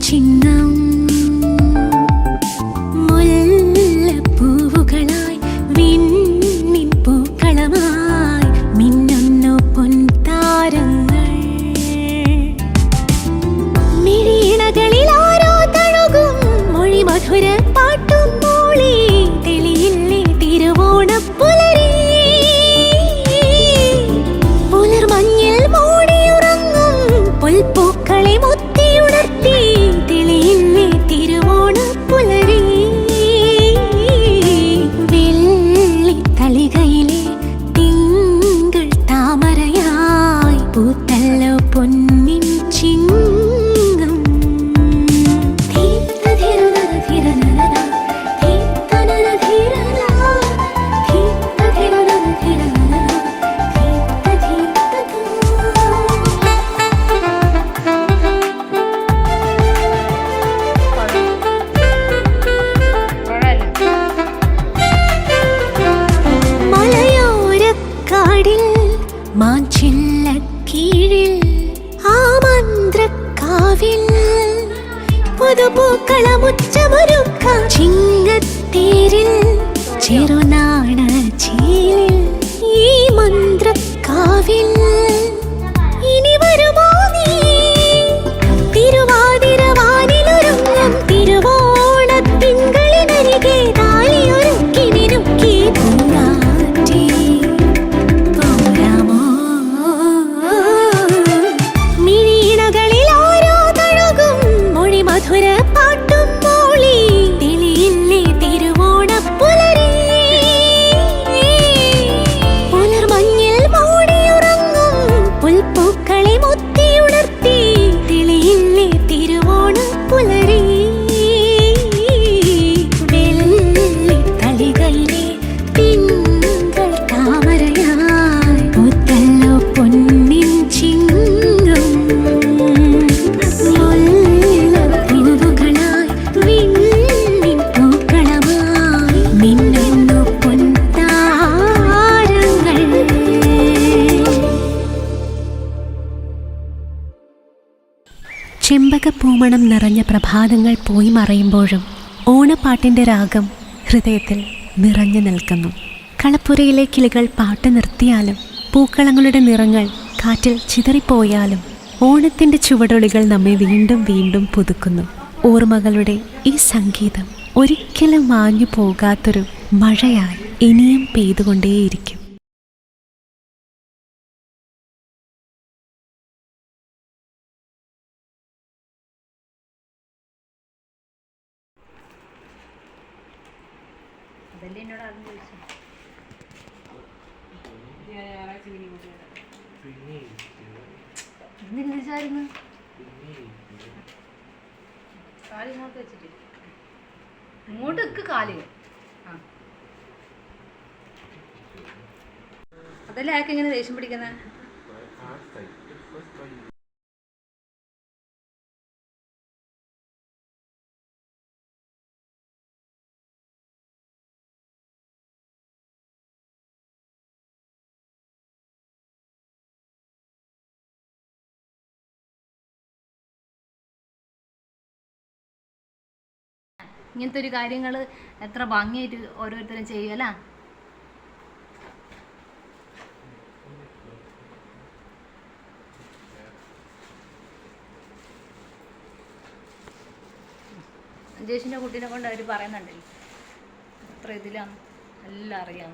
ചിഹ്നം മുല്ലപ്പൂവുകളായി വിണ്ണിൻ പൂക്കളമായി മിന്നുന്നു പൊൻതാരങ്ങൾ. മിഴിയിണകളിൽ ആരോ തഴുകും മൊഴി മധുര പാട്ടും മൂളി തെളിയില്ലേ തിരുവോണപ്പുലരി. പുലർമഞ്ഞിൽ മൂടിയുറങ്ങും പുൽപ്പൂക്കളെ മുത്തിയുണർത്തി തെളിയില്ലേ തിരുവോണപ്പുലരി. വെള്ളിത്തളികയിലെ തിങ്കൾ താമരയായി പൂത്തല്ലോ പൊന്നിൻ ചിങ്ങം. മലയോരക്കാടിൽ മാഞ്ചില്ലക്കീഴിൽ ആ മന്ത്രക്കാവിൽ പുതുപൂക്കളമുച്ചമൊരുക്കാം ചിങ്ങത്തേരിൽ ചെറുനാണച്ചീലിൽ ഈ മന്ത്രക്കാവിൽ ഇനി വരുമോ നീ തിരുവാതിരവാനിലൊരുങ്ങും തിരുവോണത്തിങ്കളിനരികെ താലിയൊരുക്കി മിനുക്കി പൂങ്കാറ്റേ പോരാമോ. മിഴിയിണകളിൽ ആരോ തഴുകും മൊഴി മധുര പാട്ടും മൂളി തെളിയില്ലേ തിരുവോണപ്പുലരി. പുലർമഞ്ഞിൽ മൂടിയുറങ്ങും പുൽപ്പൂക്കളെ മുത്തിയുണർത്തി തെളിയില്ലേ തിരുവോണപ്പുലരി. വെള്ളിത്തളികയിലെ തിങ്കൾ താമരയായി പൂത്തല്ലോ പൊന്നിൻ ചിങ്ങം. മുല്ലപ്പൂവുകളായി വിണ്ണിൻ പൂക്കളമായി മിന്നുന്നു പൊൻതാരങ്ങൾ. ചെമ്പകപ്പൂമണം നിറഞ്ഞ പ്രഭാതങ്ങൾ പോയി മറയുമ്പോഴും ഓണപ്പാട്ടിൻ്റെ രാഗം ഹൃദയത്തിൽ നിറഞ്ഞു നിൽക്കുന്നു. കളപ്പുരയിലെ കിളികൾ പാട്ട് നിർത്തിയാലും പൂക്കളങ്ങളുടെ നിറങ്ങൾ കാറ്റിൽ ചിതറിപ്പോയാലും ഓണത്തിൻ്റെ ചുവടൊളികൾ നമ്മെ വീണ്ടും വീണ്ടും പുതുക്കുന്നു. ഓർമ്മകളുടെ ഈ സംഗീതം ഒരിക്കലും മാഞ്ഞു പോകാത്തൊരു മഴയായി ഇനിയും പെയ്തുകൊണ്ടേയിരിക്കും. അതല്ലേ എന്നോട് ആദ്യം ചോദിച്ചു. ഇന്നില്ലായിരുന്നു കാല് ഇങ്ങോട്ട് വെച്ചിട്ട് ഇങ്ങോട്ട് വെക്ക് കാല്. ആ അതല്ലേ ആൾക്ക് ഇങ്ങനെ ദേഷ്യം പിടിക്കുന്നത്. ഇങ്ങനത്തെ ഒരു കാര്യങ്ങൾ എത്ര ഭംഗിയായിട്ട് ഓരോരുത്തരും ചെയ്യുമല്ല. ജേഷിൻ്റെ കുട്ടീനെ കൊണ്ട് അവർ പറയുന്നുണ്ടല്ലോ എത്ര ഇതിലാണ് എല്ലാം അറിയാം.